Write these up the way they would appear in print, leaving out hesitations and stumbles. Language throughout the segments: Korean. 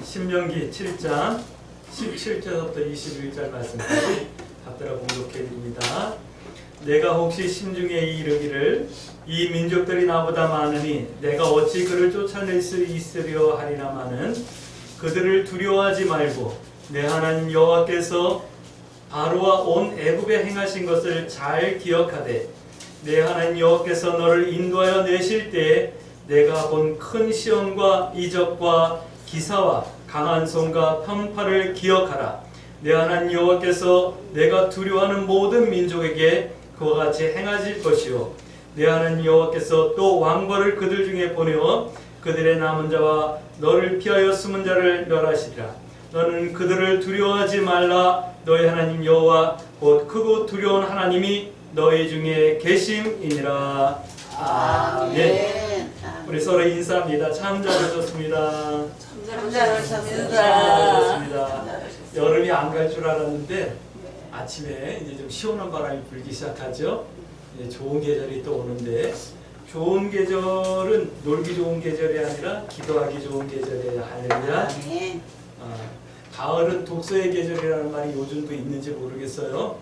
신명기 7장 17절부터 21절 말씀까지 받들어 공독해 드립니다. 내가 혹시 심중에 이르기를 이 민족들이 나보다 많으니 내가 어찌 그를 쫓아낼 수 있으려 하리라마는 그들을 두려워하지 말고 내 하나님 여호와께서 바로와 온 애굽에 행하신 것을 잘 기억하되 내 하나님 여호와께서 너를 인도하여 내실 때에 내가 본 큰 시험과 이적과 기사와 강한 손과 편파를 기억하라. 내 하나님 여호와께서 내가 두려워하는 모든 민족에게 그와 같이 행하실 것이요 내 하나님 여호와께서 또 왕벌을 그들 중에 보내어 그들의 남은 자와 너를 피하여 숨은 자를 멸하시리라. 너는 그들을 두려워하지 말라. 너희 하나님 여호와 곧 크고 두려운 하나님이 너희 중에 계심이니라. 아멘. 우리 서로 인사합니다. 참 잘하셨습니다. 참 잘하셨습니다. 여름이 안 갈 줄 알았는데 아침에 이제 좀 시원한 바람이 불기 시작하죠. 이제 좋은 계절이 또 오는데 좋은 계절은 놀기 좋은 계절이 아니라 기도하기 좋은 계절이에요. 할렐루야. 가을은 독서의 계절이라는 말이 요즘도 있는지 모르겠어요.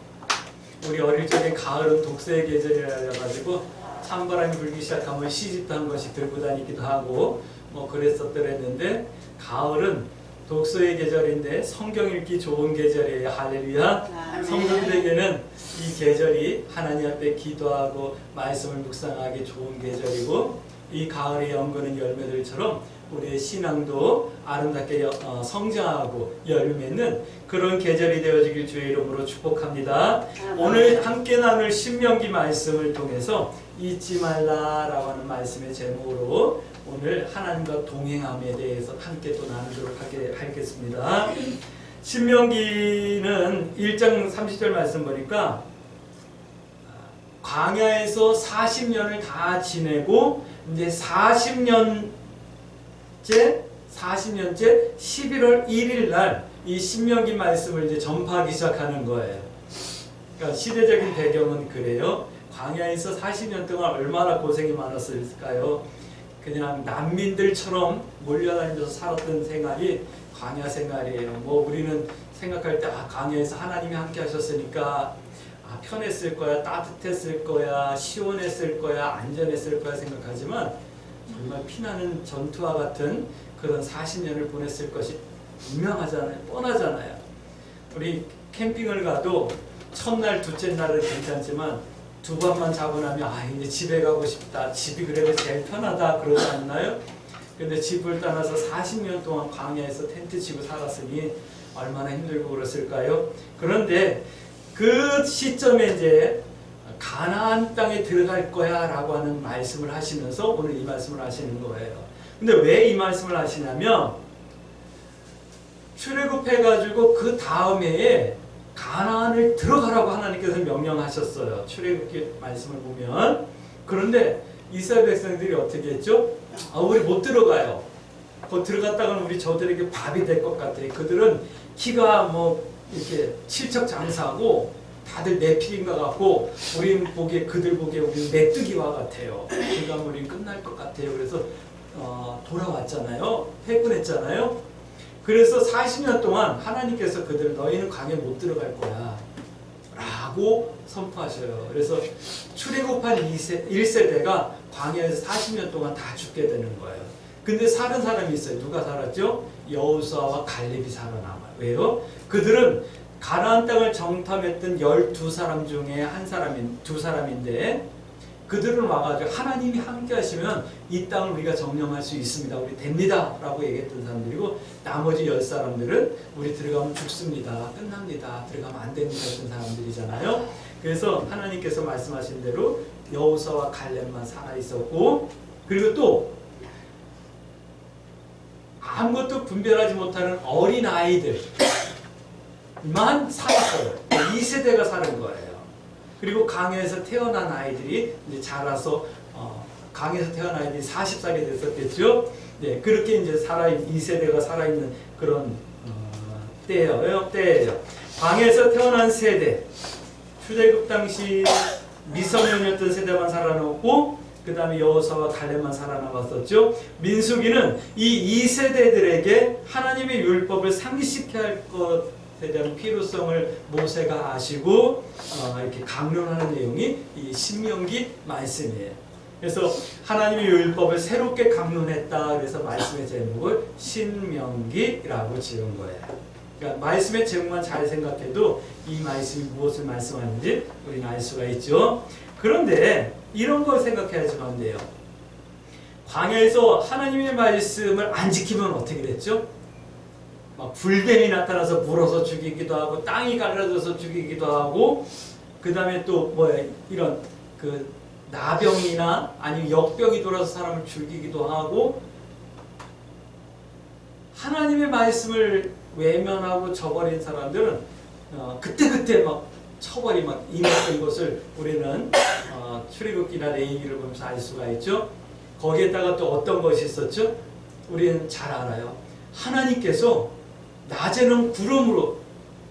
우리 어릴 적에 가을은 독서의 계절이라 해가지고 찬바람이 불기 시작하면 시집도 한 권씩 들고 다니기도 하고 뭐 그랬었더랬는데 가을은 독서의 계절인데 성경 읽기 좋은 계절이에요. 할렐루야. 성도들에게는 이 계절이 하나님 앞에 기도하고 말씀을 묵상하기 좋은 계절이고 이 가을에 연거는 열매들처럼 우리의 신앙도 아름답게 성장하고 열매맺는 그런 계절이 되어지길 주의 이름으로 축복합니다. 오늘 함께 나눌 신명기 말씀을 통해서 잊지 말라라고 하는 말씀의 제목으로 오늘 하나님과 동행함에 대해서 함께 또 나누도록 하겠습니다. 신명기는 1장 30절 말씀 보니까 광야에서 40년을 다 지내고 이제 40년째 11월 1일 날 이 신명기 말씀을 이제 전파하기 시작하는 거예요. 그러니까 시대적인 배경은 그래요. 광야에서 40년 동안 얼마나 고생이 많았을까요? 그냥 난민들처럼 몰려다니면서 살았던 생활이 광야 생활이에요. 뭐 우리는 생각할 때 광야에서 하나님이 함께 하셨으니까 편했을 거야, 따뜻했을 거야, 시원했을 거야, 안전했을 거야 생각하지만 정말 피나는 전투와 같은 그런 40년을 보냈을 것이 분명하잖아요. 뻔하잖아요. 우리 캠핑을 가도 첫날, 둘째 날은 괜찮지만 두 번만 자고 나면 이제 집에 가고 싶다. 집이 그래도 제일 편하다. 그러지 않나요? 근데 집을 떠나서 40년 동안 광야에서 텐트 치고 살았으니 얼마나 힘들고 그랬을까요? 그런데 그 시점에 이제 가나안 땅에 들어갈 거야 라고 하는 말씀을 하시면서 오늘 이 말씀을 하시는 거예요. 근데 왜 이 말씀을 하시냐면 출애굽해가지고 그 다음 해에 가나안을 들어가라고 하나님께서 명령하셨어요. 출애굽기 말씀을 보면. 그런데 이스라엘 백성들이 어떻게 했죠? 우리 못 들어가요. 곧 들어갔다가는 우리 저들에게 밥이 될 것 같아요. 그들은 키가 뭐 이렇게 칠척장사하고 다들 내피인가 같고 그들 보기에 우리 메뚜기와 같아요. 그러니까 우리 끝날 것 같아요. 그래서 돌아왔잖아요. 회군했잖아요. 그래서 40년 동안 하나님께서 그들을 너희는 광야에 못 들어갈 거야 라고 선포하셔요. 그래서 출애굽한 1세대가 광야에서 40년 동안 다 죽게 되는 거예요. 근데 살은 사람이 있어요. 누가 살았죠? 여호수아와 갈렙이 살아남아요. 왜요? 그들은 가나안 땅을 정탐했던 12사람 중에 두 사람인데 그들은 와가지고 하나님이 함께 하시면 이 땅을 우리가 점령할 수 있습니다. 우리 됩니다. 라고 얘기했던 사람들이고 나머지 10사람들은 우리 들어가면 죽습니다. 끝납니다. 들어가면 안 됩니다. 했던 사람들이잖아요. 그래서 하나님께서 말씀하신 대로 여호수아와 갈렙만 살아있었고 그리고 또 아무것도 분별하지 못하는 어린 아이들만 살았어요. 2세대가 사는 거예요. 그리고 강에서 태어난 아이들이 이제 자라서 강에서 태어난 아이들이 40살이 됐었겠죠. 네, 그렇게 이제 2세대가 살아있는 그런 때예요. 광에서 태어난 세대, 출애굽 당시 미성년이었던 세대만 살아남고 그 다음에 여호수아와 갈렙만 살아남았었죠. 민수기는 이 2세대들에게 하나님의 율법을 상기시켜야 할 것에 대한 필요성을 모세가 아시고 이렇게 강론하는 내용이 이 신명기 말씀이에요. 그래서 하나님의 율법을 새롭게 강론했다. 그래서 말씀의 제목을 신명기라고 지은 거예요. 그러니까 말씀의 제목만 잘 생각해도 이 말씀이 무엇을 말씀하는지 우리는 알 수가 있죠. 그런데 이런 걸 생각해야지만 안 돼요. 광야에서 하나님의 말씀을 안 지키면 어떻게 됐죠? 막 불뱀이 나타나서 물어서 죽이기도 하고 땅이 갈라져서 죽이기도 하고 그 다음에 또 뭐야 이런 그 나병이나 아니면 역병이 돌아서 사람을 죽이기도 하고 하나님의 말씀을 외면하고 저버린 사람들은 그때그때 막 처벌이 막 임했던 것을 우리는 출애굽기나 레위기를 보면서 알 수가 있죠. 거기에다가 또 어떤 것이 있었죠? 우리는 잘 알아요. 하나님께서 낮에는 구름으로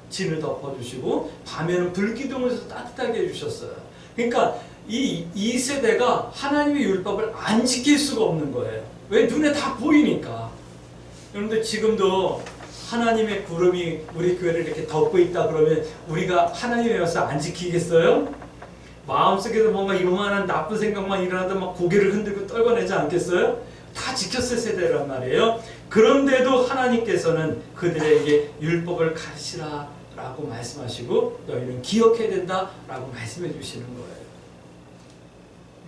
진을 덮어주시고 밤에는 불기둥에서 따뜻하게 해주셨어요. 그러니까 이 세대가 하나님의 율법을 안 지킬 수가 없는 거예요. 왜? 눈에 다 보이니까. 그런데 지금도 하나님의 구름이 우리 교회를 이렇게 덮고 있다 그러면 우리가 하나님의 말씀 안 지키겠어요? 마음속에서 뭔가 이만한 나쁜 생각만 일어나도 막 고개를 흔들고 떨궈내지 않겠어요? 다 지켰을 세대란 말이에요. 그런데도 하나님께서는 그들에게 율법을 가르치라 라고 말씀하시고 너희는 기억해야 된다 라고 말씀해 주시는 거예요.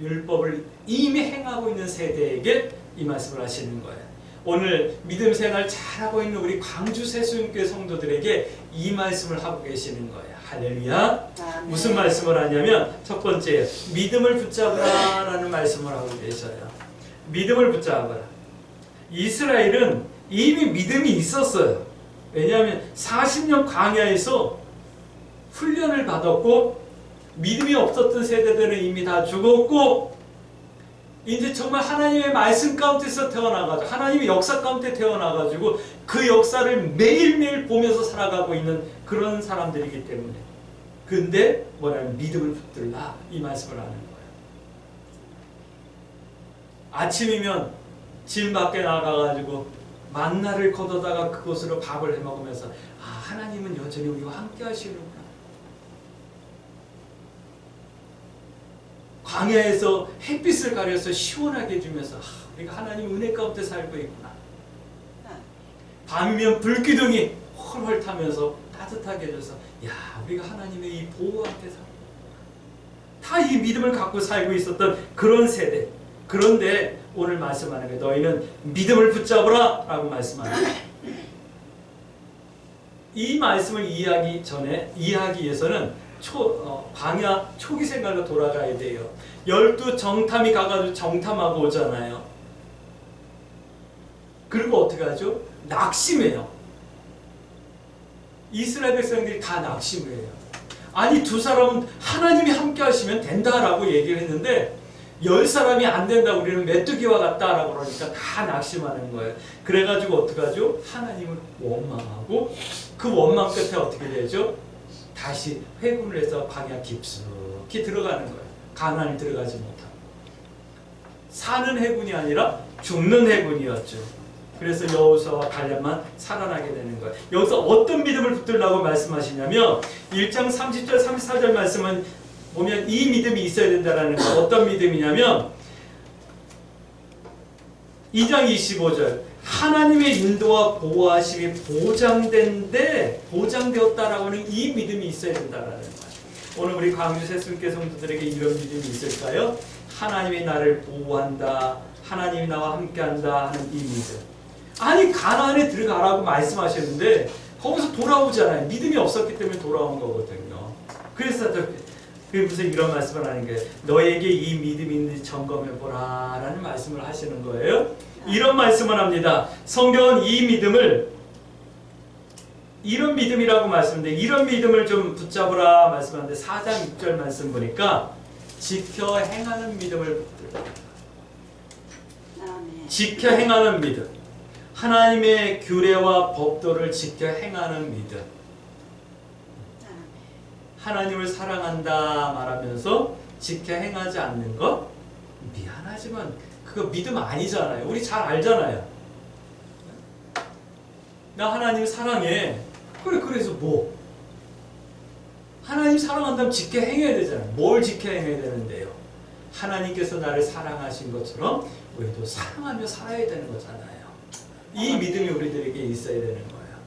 율법을 이미 행하고 있는 세대에게 이 말씀을 하시는 거예요. 오늘 믿음 생활 잘하고 있는 우리 광주 새수님교회 성도들에게 이 말씀을 하고 계시는 거예요. 할렐루야. 무슨 말씀을 하냐면 첫 번째 믿음을 붙잡으라 라는 말씀을 하고 계셔요. 믿음을 붙잡으라. 이스라엘은 이미 믿음이 있었어요. 왜냐하면 40년 광야에서 훈련을 받았고 믿음이 없었던 세대들은 이미 다 죽었고 이제 정말 하나님의 말씀 가운데서 태어나가지고 하나님의 역사 가운데 태어나가지고 그 역사를 매일매일 보면서 살아가고 있는 그런 사람들이기 때문에 근데 뭐냐면 믿음을 붙들라 이 말씀을 하는 거예요. 아침이면 집 밖에 나가가지고 만나를 걷어다가 그곳으로 밥을 해먹으면서 하나님은 여전히 우리와 함께 하시는구나. 광야에서 햇빛을 가려서 시원하게 해주면서 우리가 하나님 은혜 가운데 살고 있구나. 밤이면 불기둥이 헐헐 타면서 따뜻하게 해줘서 우리가 하나님의 이 보호 앞에 다 이 믿음을 갖고 살고 있었던 그런 세대. 그런데 오늘 말씀하는 게 너희는 믿음을 붙잡으라 라고 말씀하는 거예요. 이 말씀을 이해하기 위해서는 광야 초기 생활로 돌아가야 돼요. 12 정탐이 가가지고 정탐하고 오잖아요. 그리고 어떻게 하죠? 낙심해요. 이스라엘 백성들이 다 낙심해요. 아니 두 사람은 하나님이 함께 하시면 된다라고 얘기를 했는데 10사람이 안 된다 우리는 메뚜기와 같다라고 그러니까 다 낙심하는 거예요. 그래가지고 어떻게 하죠? 하나님을 원망하고 그 원망 끝에 어떻게 되죠? 다시 회군을 해서 광야 깊숙이 들어가는 거예요. 가나안에 들어가지 못하고 사는 해군이 아니라 죽는 해군이었죠. 그래서 여호수아와 갈렙만 살아나게 되는 거예요. 여기서 어떤 믿음을 붙들라고 말씀하시냐면 1장 30절 34절 말씀은 보면 이 믿음이 있어야 된다는 거. 어떤 믿음이냐면 2장 25절 하나님의 인도와 보호하심이 보장되었다라고 하는 이 믿음이 있어야 된다라는 거예요. 오늘 우리 광주 새순교 성도들에게 이런 믿음이 있을까요? 하나님이 나를 보호한다, 하나님이 나와 함께한다 하는 이 믿음. 아니 가나안에 들어가라고 말씀하셨는데 거기서 돌아오잖아요. 믿음이 없었기 때문에 돌아온 거거든요. 그래서 무슨 이런 말씀을 하는 거예요. 너에게 이 믿음이 있는지 점검해보라 라는 말씀을 하시는 거예요. 이런 말씀을 합니다. 성경은 이 믿음을 이런 믿음이라고 말씀하는데 이런 믿음을 좀 붙잡으라 말씀하는데 4장 6절 말씀 보니까 지켜 행하는 믿음을 붙들라. 지켜 행하는 믿음. 하나님의 규례와 법도를 지켜 행하는 믿음. 하나님을 사랑한다 말하면서 지켜 행하지 않는 것, 미안하지만 그거 믿음 아니잖아요. 우리 잘 알잖아요. 나 하나님 사랑해. 그래, 그래서 뭐? 하나님 사랑한다면 지켜 행해야 되잖아요. 뭘 지켜 행해야 되는데요? 하나님께서 나를 사랑하신 것처럼 우리도 사랑하며 살아야 되는 거잖아요. 이 믿음이 우리들에게 있어야 되는 거예요.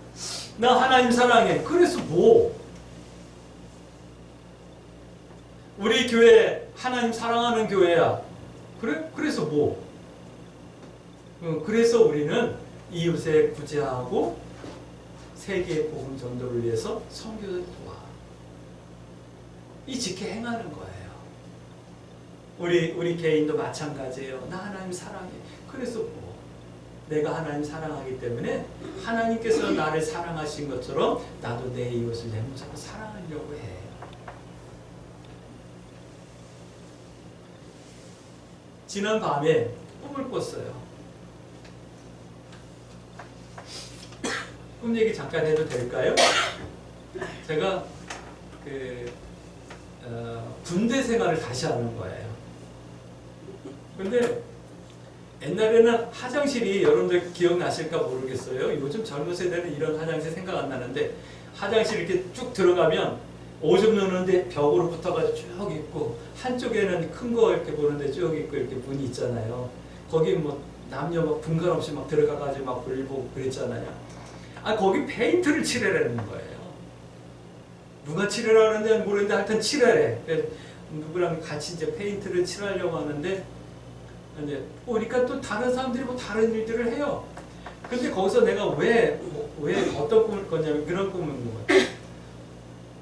나 하나님 사랑해. 그래서 뭐? 우리 교회 하나님 사랑하는 교회야. 그래? 그래서 뭐? 그래서 우리는 이웃에 구제하고 세계의 복음 전도를 위해서 선교를 도와. 이 지켜 행하는 거예요. 우리 개인도 마찬가지예요. 나 하나님 사랑해. 그래서 뭐? 내가 하나님 사랑하기 때문에 하나님께서 나를 사랑하신 것처럼 나도 내 이웃을 내 몸처럼 사랑하려고 해. 지난 밤에 꿈을 꿨어요. 꿈 얘기 잠깐 해도 될까요? 제가 군대 생활을 다시 하는 거예요. 근데 옛날에는 화장실이 여러분들 기억나실까 모르겠어요. 요즘 젊은 세대는 이런 화장실 생각 안 나는데 화장실 이렇게 쭉 들어가면 오줌 누는데 벽으로 붙어가지고 쭉 있고 한쪽에는 큰 거 이렇게 보는데 쭉 있고 이렇게 문이 있잖아요. 거기 뭐 남녀 막 분간 없이 막 들어가가지고 막 볼일 보고 그랬잖아요. 아 거기 페인트를 칠해라는 거예요. 누가 칠해라는데 모르겠는데 하여튼 칠해래. 그래서 누구랑 같이 이제 페인트를 칠하려고 하는데 이제 보니까 또 다른 사람들이 뭐 다른 일들을 해요. 근데 거기서 내가 왜 어떤 꿈을 꿨냐면 그런 꿈을 꾼 거예요.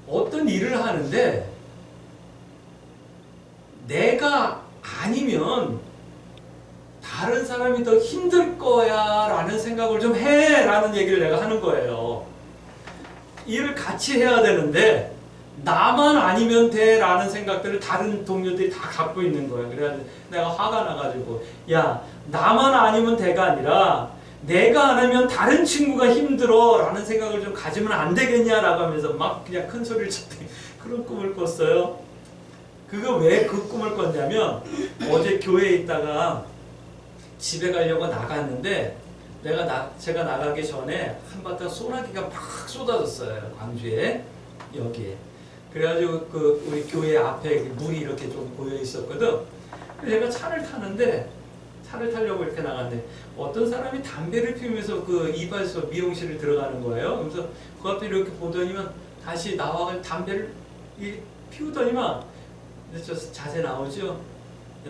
어떤 일을 하는데 내가 아니면 다른 사람이 더 힘들 거야 라는 생각을 좀 해 라는 얘기를 내가 하는 거예요. 일을 같이 해야 되는데 나만 아니면 돼 라는 생각들을 다른 동료들이 다 갖고 있는 거예요. 그래가지고 내가 화가 나가지고 야 나만 아니면 돼가 아니라 내가 안 하면 다른 친구가 힘들어 라는 생각을 좀 가지면 안 되겠냐 라고 하면서 막 그냥 큰 소리를 쳤더니 그런 꿈을 꿨어요. 그거 왜 그 꿈을 꿨냐면 어제 교회에 있다가 집에 가려고 나갔는데 제가 나가기 전에 한바탕 소나기가 막 쏟아졌어요. 광주에 여기에. 그래가지고 우리 교회 앞에 물이 이렇게 좀 고여 있었거든. 그래서 제가 차를 타는데 차를 타려고 이렇게 나갔는데 어떤 사람이 담배를 피우면서 그 이발소 미용실을 들어가는 거예요. 그래서 그 앞에 이렇게 보더니만 다시 나와서 담배를 피우더니만 저 자세 나오죠.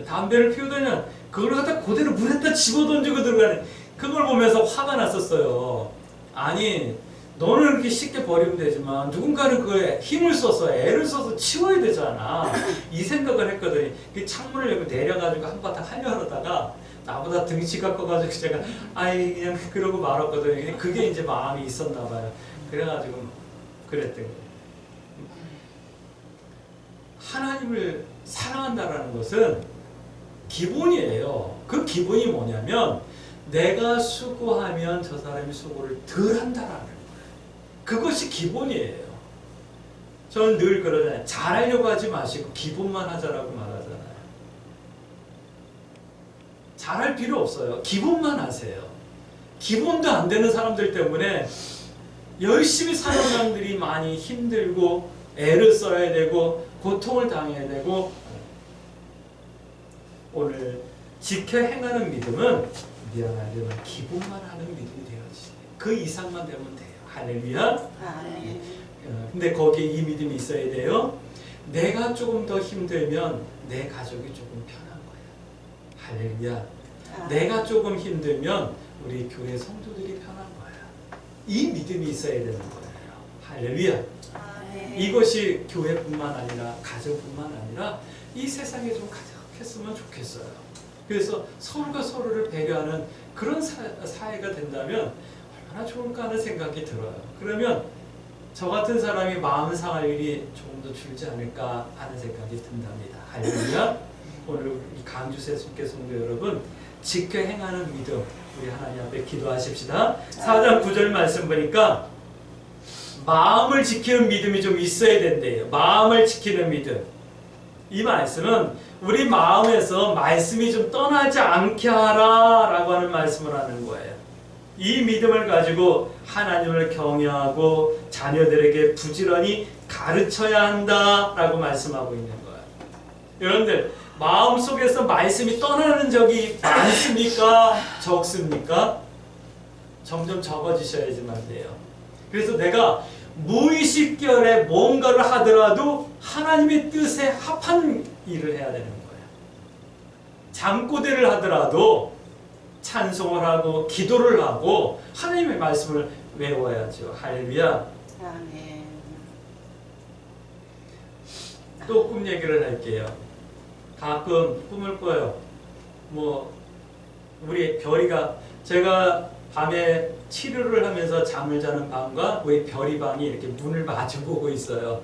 담배를 피우더니만 그걸 갖다 그대로 물에다 집어던지고 들어가는 그걸 보면서 화가 났었어요. 아니 너는 이렇게 쉽게 버리면 되지만 누군가는 그에 힘을 써서 애를 써서 치워야 되잖아. 이 생각을 했거든요. 그 창문을 열고 내려가지고 한바탕 하려다가 나보다 등치가 커가지고 제가 아이 그냥 그러고 말았거든요. 그게 이제 마음이 있었나 봐요. 그래가지고 그랬던 거예요. 하나님을 사랑한다라는 것은 기본이에요. 그 기본이 뭐냐면 내가 수고하면 저 사람이 수고를 덜 한다라는 거예요. 그것이 기본이에요. 저는 늘 그러잖아요. 잘하려고 하지 마시고 기본만 하자라고 말하잖아요. 잘할 필요 없어요. 기본만 하세요. 기본도 안 되는 사람들 때문에 열심히 사는 사람들이 많이 힘들고 애를 써야 되고 고통을 당해야 되고 오늘 지켜 행하는 믿음은 미안하지만 기본만 하는 믿음이 되어지세요. 그 이상만 되면 돼요. 할렐루야. 근데 거기에 이 믿음이 있어야 돼요. 내가 조금 더 힘들면 내 가족이 조금 편한 거야. 할렐루야. 내가 조금 힘들면 우리 교회 성도들이 편한 거야. 이 믿음이 있어야 되는 거예요. 할렐루야. 이것이 교회뿐만 아니라 가정뿐만 아니라 이 세상에 좀 가득했으면 좋겠어요. 그래서 서로가 서로를 배려하는 그런 사회가 된다면 얼마나 좋을까 하는 생각이 들어요. 그러면 저 같은 사람이 마음 상할 일이 조금 더 줄지 않을까 하는 생각이 든답니다. 할렐루야. 오늘 이 강주 세속교 성도 여러분 지켜 행하는 믿음 우리 하나님 앞에 기도하십시다. 4장 9절 말씀 보니까 마음을 지키는 믿음이 좀 있어야 된대요. 마음을 지키는 믿음. 이 말씀은 우리 마음에서 말씀이 좀 떠나지 않게 하라 라고 하는 말씀을 하는 거예요. 이 믿음을 가지고 하나님을 경외하고 자녀들에게 부지런히 가르쳐야 한다 라고 말씀하고 있는 거예요. 여러분들 마음속에서 말씀이 떠나는 적이 많습니까? 적습니까? 점점 적어지셔야지만 돼요. 그래서 내가 무의식결에 뭔가를 하더라도 하나님의 뜻에 합한 일을 해야 되는 거예요. 잠꼬대를 하더라도 찬송을 하고 기도를 하고 하나님의 말씀을 외워야죠. 할렐루야. 아멘. 또 꿈 얘기를 할게요. 가끔 꿈을 꿔요. 우리 별이가, 제가 밤에 치료를 하면서 잠을 자는 방과 우리 별이 방이 이렇게 문을 마주보고 있어요.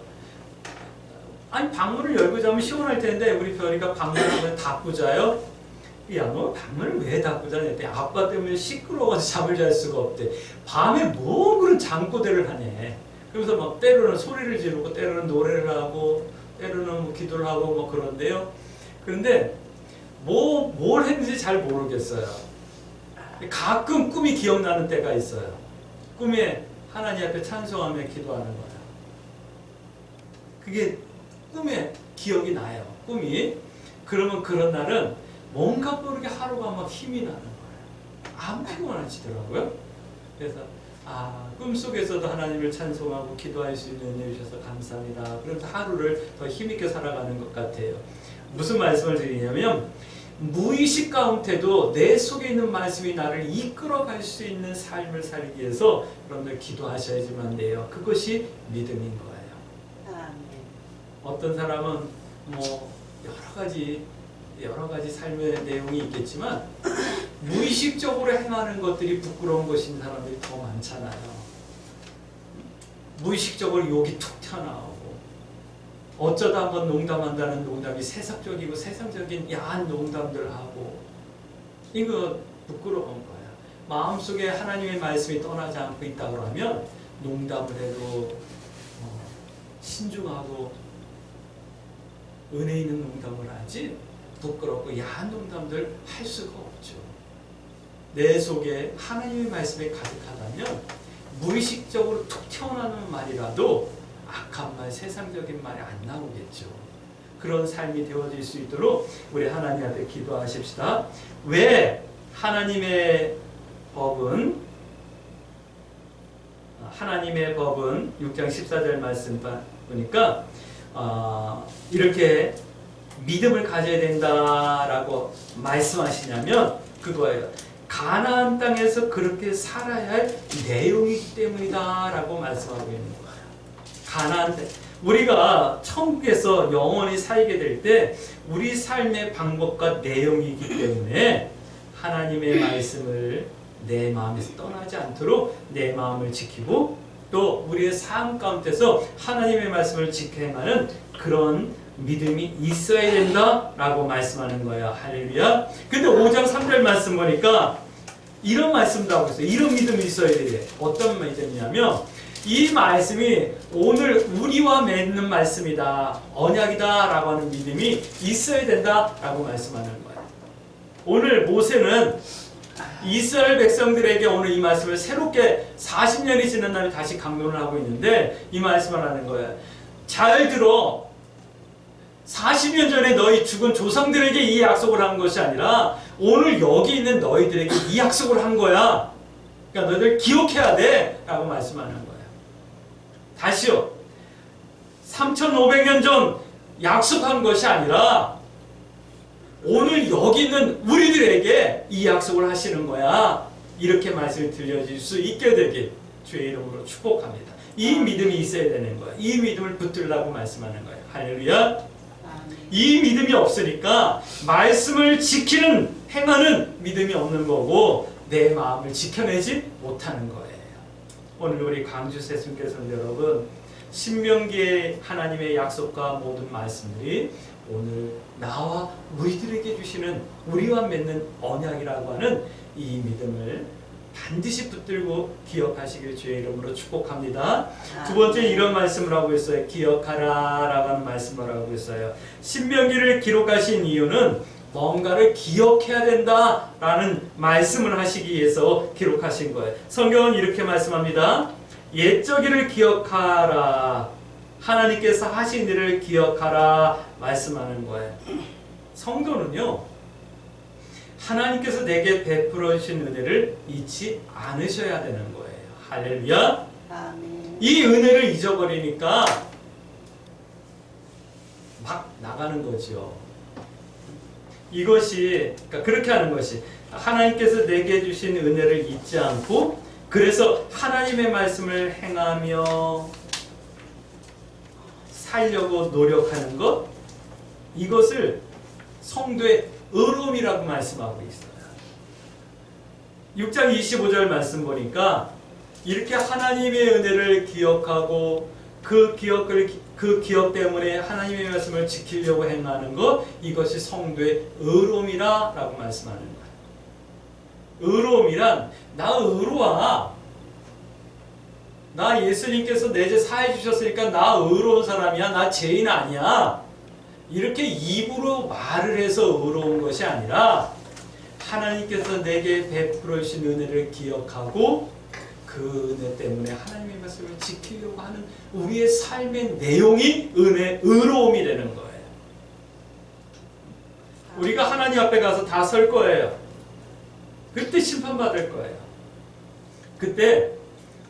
아니 방문을 열고 자면 시원할 텐데 우리 별이가 방문을 닫고 자요. 야, 너 방문을 왜 닫고 자냐? 아빠 때문에 시끄러워서 잠을 잘 수가 없대. 밤에 뭐 그런 잠꼬대를 하네. 그래서 막 때로는 소리를 지르고 때로는 노래를 하고 때로는 뭐 기도를 하고 뭐 그런데요. 그런데 뭘 했는지 잘 모르겠어요. 가끔 꿈이 기억나는 때가 있어요. 꿈에 하나님 앞에 찬송하며 기도하는 거예요. 그게 꿈에 기억이 나요. 꿈이. 그러면 그런 날은 뭔가 모르게 하루가 막 힘이 나는 거예요. 안 피곤하시더라고요. 그래서 꿈속에서도 하나님을 찬송하고 기도할 수 있는 은혜 주셔서 감사합니다. 그러면서 하루를 더 힘있게 살아가는 것 같아요. 무슨 말씀을 드리냐면 무의식 가운데도 내 속에 있는 말씀이 나를 이끌어갈 수 있는 삶을 살기 위해서 여러분들 기도하셔야지만 돼요. 그것이 믿음인 거예요. 아멘. 어떤 사람은 여러 가지 삶의 내용이 있겠지만 무의식적으로 행하는 것들이 부끄러운 것인 사람들이 더 많잖아요. 무의식적으로 욕이 툭 튀어나오고 어쩌다 한번 농담한다는 농담이 세상적이고 세상적인 야한 농담들 하고 이거 부끄러운 거야. 마음속에 하나님의 말씀이 떠나지 않고 있다고 하면 농담을 해도 신중하고 은혜 있는 농담을 하지 부끄럽고 야한 농담들 할 수가 없죠. 내 속에 하나님의 말씀이 가득하다면 무의식적으로 툭 튀어나오는 말이라도 악한 말, 세상적인 말이 안 나오겠죠. 그런 삶이 되어질 수 있도록 우리 하나님 앞에 기도하십시다. 왜 하나님의 법은 6장 14절 말씀 보니까 이렇게 믿음을 가져야 된다라고 말씀하시냐면 그거예요. 가나안 땅에서 그렇게 살아야 할 내용이기 때문이다라고 말씀하고 있는 거예요. 가나안 땅. 우리가 천국에서 영원히 살게 될 때 우리 삶의 방법과 내용이기 때문에 하나님의 말씀을 내 마음에서 떠나지 않도록 내 마음을 지키고 또 우리의 삶 가운데서 하나님의 말씀을 지켜 행하는 그런 믿음이 있어야 된다라고 말씀하는 거야. 할렐루야. 근데 5장 3절 말씀 보니까 이런 말씀도 하고 있어요. 이런 믿음이 있어야 돼. 어떤 믿음이냐면 이 말씀이 오늘 우리와 맺는 말씀이다. 언약이다 라고 하는 믿음이 있어야 된다라고 말씀하는 거야. 오늘 모세는 이스라엘 백성들에게 오늘 이 말씀을 새롭게 40년이 지난 다음에 다시 강론을 하고 있는데 이 말씀을 하는 거야. 잘 들어. 40년 전에 너희 죽은 조상들에게 이 약속을 한 것이 아니라 오늘 여기 있는 너희들에게 이 약속을 한 거야. 그러니까 너희들 기억해야 돼 라고 말씀하는 거야. 다시요. 3,500년 전 약속한 것이 아니라 오늘 여기 있는 우리들에게 이 약속을 하시는 거야. 이렇게 말씀이 들려질 수 있게 되길 주의 이름으로 축복합니다. 이 믿음이 있어야 되는 거야. 이 믿음을 붙들라고 말씀하는 거예요. 할렐루야. 이 믿음이 없으니까 말씀을 지키는 행하는 믿음이 없는 거고 내 마음을 지켜내지 못하는 거예요. 오늘 우리 광주 새순교선 여러분 신명기의 하나님의 약속과 모든 말씀들이 오늘 나와 우리들에게 주시는 우리와 맺는 언약이라고 하는 이 믿음을 반드시 붙들고 기억하시길 주의 이름으로 축복합니다. 두 번째 이런 말씀을 하고 있어요. 기억하라 라고 하는 말씀을 하고 있어요. 신명기를 기록하신 이유는 뭔가를 기억해야 된다라는 말씀을 하시기 위해서 기록하신 거예요. 성경은 이렇게 말씀합니다. 옛적 일을 기억하라. 하나님께서 하신 일을 기억하라 말씀하는 거예요. 성도는요, 하나님께서 내게 베풀어 주신 은혜를 잊지 않으셔야 되는 거예요. 할렐루야. 아멘. 이 은혜를 잊어버리니까 막 나가는 거죠. 이것이, 그러니까 그렇게 하는 것이, 하나님께서 내게 주신 은혜를 잊지 않고, 그래서 하나님의 말씀을 행하며 살려고 노력하는 것, 이것을 성도의 의로움이라고 말씀하고 있어요. 6장 25절 말씀 보니까 이렇게 하나님의 은혜를 기억하고 그 기억 때문에 하나님의 말씀을 지키려고 행하는 것, 이것이 성도의 의로움이라 라고 말씀하는 거예요. 의로움이란, 나 의로워. 나 예수님께서 내 죄 사해 주셨으니까 나 의로운 사람이야. 나 죄인 아니야. 이렇게 입으로 말을 해서 의로운 것이 아니라 하나님께서 내게 베풀어 주신 은혜를 기억하고 그 은혜 때문에 하나님의 말씀을 지키려고 하는 우리의 삶의 내용이 의로움이 되는 거예요. 우리가 하나님 앞에 가서 다 설 거예요. 그때 심판받을 거예요. 그때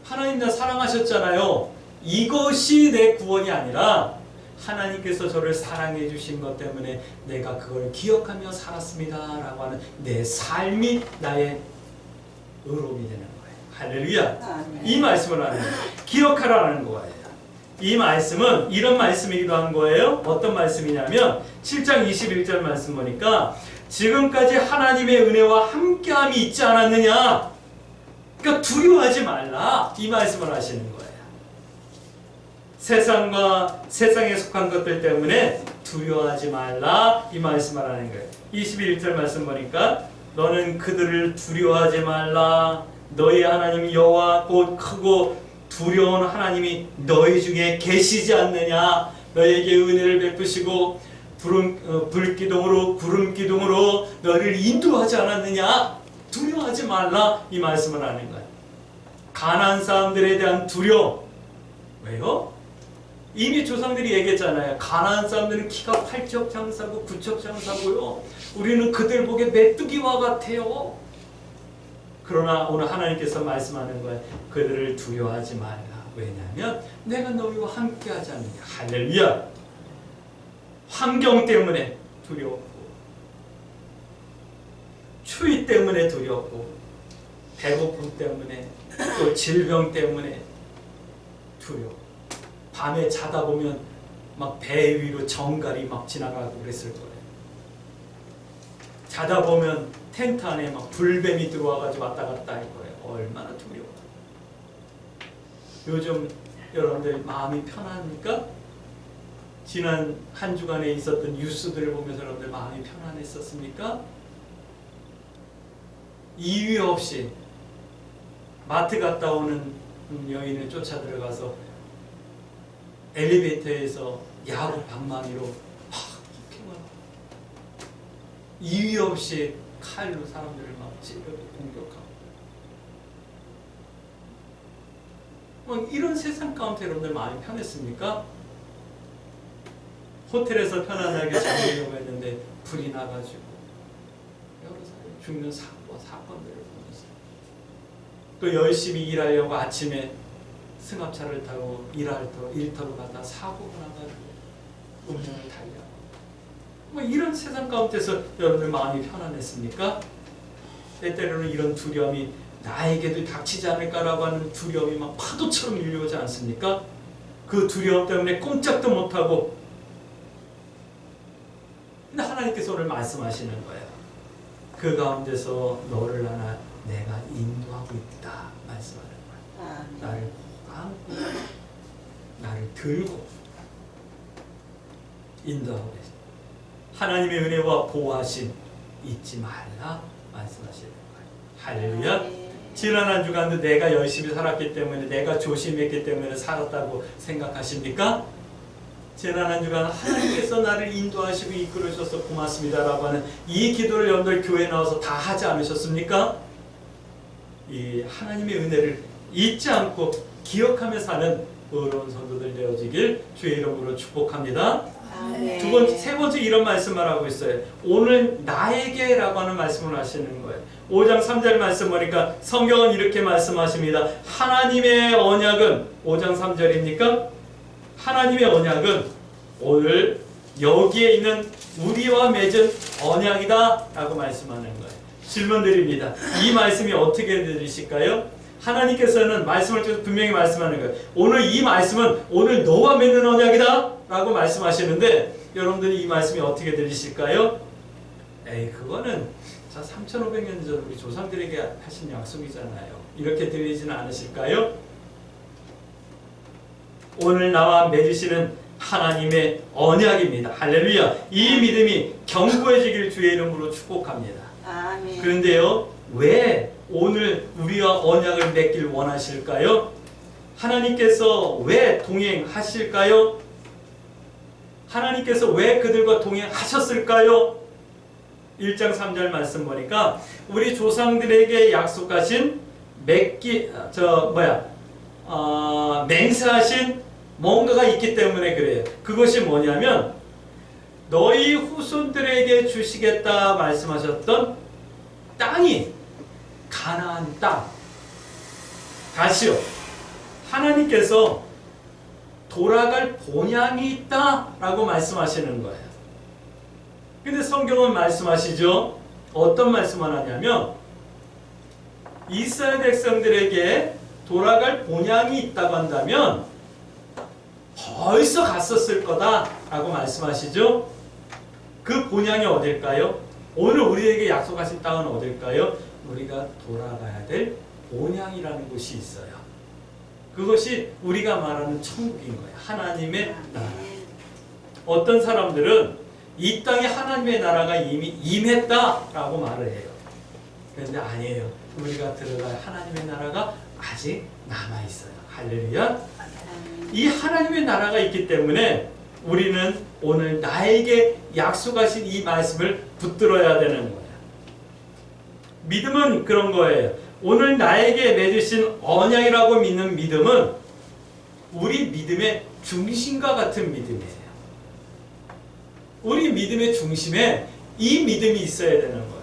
하나님 나 사랑하셨잖아요. 이것이 내 구원이 아니라 하나님께서 저를 사랑해 주신 것 때문에 내가 그걸 기억하며 살았습니다 라고 하는 내 삶이 나의 의로움이 되는 거예요. 할렐루야. 이 말씀을 하는 거예요. 기억하라는 거예요. 이 말씀은 이런 말씀이기도 한 거예요. 어떤 말씀이냐면 7장 21절 말씀 보니까 지금까지 하나님의 은혜와 함께함이 있지 않았느냐. 그러니까 두려워하지 말라. 이 말씀을 하시는 거예요. 세상과 세상에 속한 것들 때문에 두려워하지 말라. 이 말씀을 하는 거예요. 21절 말씀 보니까 너는 그들을 두려워하지 말라. 너희 하나님 여호와 곧 크고 두려운 하나님이 너희 중에 계시지 않느냐. 너희에게 은혜를 베푸시고 불기둥으로 구름기둥으로 너희를 인도하지 않았느냐. 두려워하지 말라. 이 말씀을 하는 거예요. 가나안 사람들에 대한 두려움. 왜요? 이미 조상들이 얘기했잖아요. 가나안 사람들은 키가 8척 장사고 9척 장사고요. 우리는 그들 보기에 메뚜기와 같아요. 그러나 오늘 하나님께서 말씀하는 거예요. 그들을 두려워하지 말라. 왜냐하면 내가 너희와 함께하지 않느냐. 할렐루야. 환경 때문에 두려웠고, 추위 때문에 두려웠고, 배고픔 때문에, 또 질병 때문에 두려워. 밤에 자다 보면 막 배 위로 정갈이 막 지나가고 그랬을 거예요. 자다 보면 텐트 안에 막 불뱀이 들어와가지고 왔다 갔다 할 거예요. 얼마나 두려워. 요즘 여러분들 마음이 편합니까? 지난 한 주간에 있었던 뉴스들을 보면서 여러분들 마음이 편안했었습니까? 이유 없이 마트 갔다 오는 여인을 쫓아 들어가서 엘리베이터에서 야구 방망이로 이유 없이 칼로 사람들을 막 찌르고 공격하고, 뭐 이런 세상 가운데 여러분들 마음이 편했습니까? 호텔에서 편안하게 잠들려고 했는데 불이 나가지고 여러 사람이 죽는 사건들을 보면서, 또 열심히 일하려고 아침에 승합차를 타고 일터로 가다 사고가 나가지고 운전을 달려. 뭐 이런 세상 가운데서 여러분들 마음이 편안했습니까? 때때로는 이런 두려움이 나에게도 닥치지 않을까라고 하는 두려움이 막 파도처럼 밀려오지 않습니까? 그 두려움 때문에 꼼짝도 못하고, 근데 하나님께서 오늘 말씀하시는 거예요. 그 가운데서 너를 하나 내가 인도하고 있다 말씀하는 거예요. 나를 안고 나를 들고 인도하고 계십니다. 하나님의 은혜와 보호하심 잊지 말라 말씀하시는 거예요. 할렐루야. 지난 한 주간도 내가 열심히 살았기 때문에, 내가 조심했기 때문에 살았다고 생각하십니까? 지난 한 주간 하나님께서 나를 인도하시고 이끌어주셔서 고맙습니다라고 하는 이 기도를 여러분들 교회에 나와서 다 하지 않으셨습니까? 이 하나님의 은혜를 잊지 않고 기억하며 사는 의로운 성도들 되어지길 주의 이름으로 축복합니다. 두 번째, 세 번째 이런 말씀을 하고 있어요. 오늘 나에게 라고 하는 말씀을 하시는 거예요. 5장 3절 말씀 보니까 성경은 이렇게 말씀하십니다. 하나님의 언약은 5장 3절입니까? 하나님의 언약은 오늘 여기에 있는 우리와 맺은 언약이다 라고 말씀하는 거예요. 질문 드립니다. 이 말씀이 어떻게 들리실까요? 하나님께서는 말씀을 통해서 분명히 말씀하는 거예요. 오늘 이 말씀은 오늘 너와 맺는 언약이다 라고 말씀하시는데 여러분들이 이 말씀이 어떻게 들리실까요? 에이, 그거는 3,500년 전 우리 조상들에게 하신 약속이잖아요. 이렇게 들리지는 않으실까요? 오늘 나와 맺으시는 하나님의 언약입니다. 할렐루야. 이 믿음이 견고해지길 주의 이름으로 축복합니다. 아멘. 그런데요, 왜 오늘 우리와 언약을 맺길 원하실까요? 하나님께서 왜 동행하실까요? 하나님께서 왜 그들과 동행하셨을까요? 1장 3절 말씀 보니까 우리 조상들에게 약속하신 맹세하신 뭔가가 있기 때문에 그래요. 그것이 뭐냐면 너희 후손들에게 주시겠다 말씀하셨던 땅이 가나안 땅. 다시요. 하나님께서 돌아갈 본향이 있다라고 말씀하시는 거예요. 근데 성경은 말씀하시죠. 어떤 말씀을 하냐면 이스라엘 백성들에게 돌아갈 본향이 있다고 한다면 벌써 갔었을 거다라고 말씀하시죠. 그 본향이 어딜까요? 오늘 우리에게 약속하신 땅은 어딜까요? 우리가 돌아가야 될 본향이라는 곳이 있어요. 그것이 우리가 말하는 천국인 거예요. 하나님의 나라. 어떤 사람들은 이 땅에 하나님의 나라가 이미 임했다라고 말을 해요. 그런데 아니에요. 우리가 들어갈 하나님의 나라가 아직 남아있어요. 할렐루야. 이 하나님의 나라가 있기 때문에 우리는 오늘 나에게 약속하신 이 말씀을 붙들어야 되는 거예요. 믿음은 그런 거예요. 오늘 나에게 맺으신 언약이라고 믿는 믿음은 우리 믿음의 중심과 같은 믿음이에요. 우리 믿음의 중심에 이 믿음이 있어야 되는 거예요.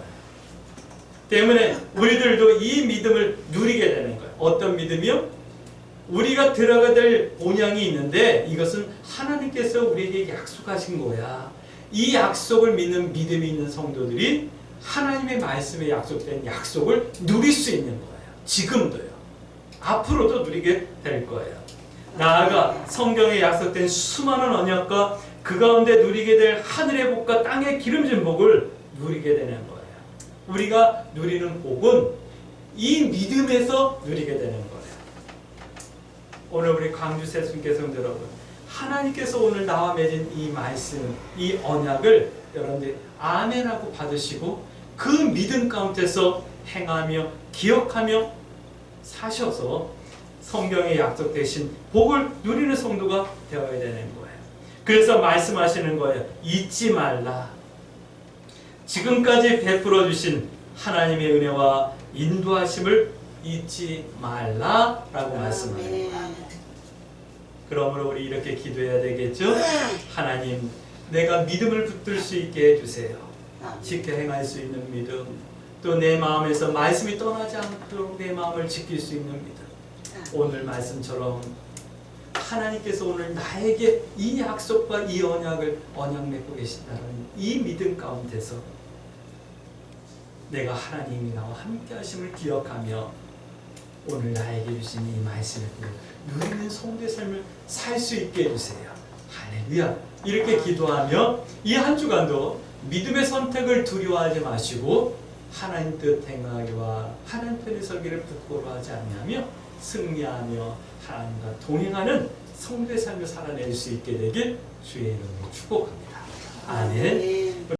때문에 우리들도 이 믿음을 누리게 되는 거예요. 어떤 믿음이요? 우리가 들어가야 될 본향이 있는데 이것은 하나님께서 우리에게 약속하신 거야. 이 약속을 믿는 믿음이 있는 성도들이 하나님의 말씀에 약속된 약속을 누릴 수 있는 거예요. 지금도요. 앞으로도 누리게 될 거예요. 나아가 성경에 약속된 수많은 언약과 그 가운데 누리게 될 하늘의 복과 땅의 기름진 복을 누리게 되는 거예요. 우리가 누리는 복은 이 믿음에서 누리게 되는 거예요. 오늘 우리 광주 새순교 성도 여러분, 하나님께서 오늘 나와 맺은 이 말씀, 이 언약을 여러분들 아멘하고 받으시고 그 믿음 가운데서 행하며 기억하며 사셔서 성경에 약속되신 복을 누리는 성도가 되어야 되는 거예요. 그래서 말씀하시는 거예요. 잊지 말라. 지금까지 베풀어 주신 하나님의 은혜와 인도하심을 잊지 말라라고 말씀합니다. 그러므로 우리 이렇게 기도해야 되겠죠? 하나님, 내가 믿음을 붙들 수 있게 해주세요. 쉽게 행할 수 있는 믿음, 또 내 마음에서 말씀이 떠나지 않도록 내 마음을 지킬 수 있는 믿음. 오늘 말씀처럼 하나님께서 오늘 나에게 이 약속과 이 언약을 언약 맺고 계신다는 이 믿음 가운데서 내가 하나님이 나와 함께 하심을 기억하며 오늘 나에게 주신 이 말씀을 누리는 성도의 삶을 살 수 있게 해주세요. 할렐루야. 이렇게 기도하며 이 한 주간도 믿음의 선택을 두려워하지 마시고 하나님 뜻 행하기와 하나님 편에 서기를 부끄러워하지 않으며 승리하며 하나님과 동행하는 성도의 삶을 살아낼 수 있게 되길 주의 이름으로 축복합니다. 아멘.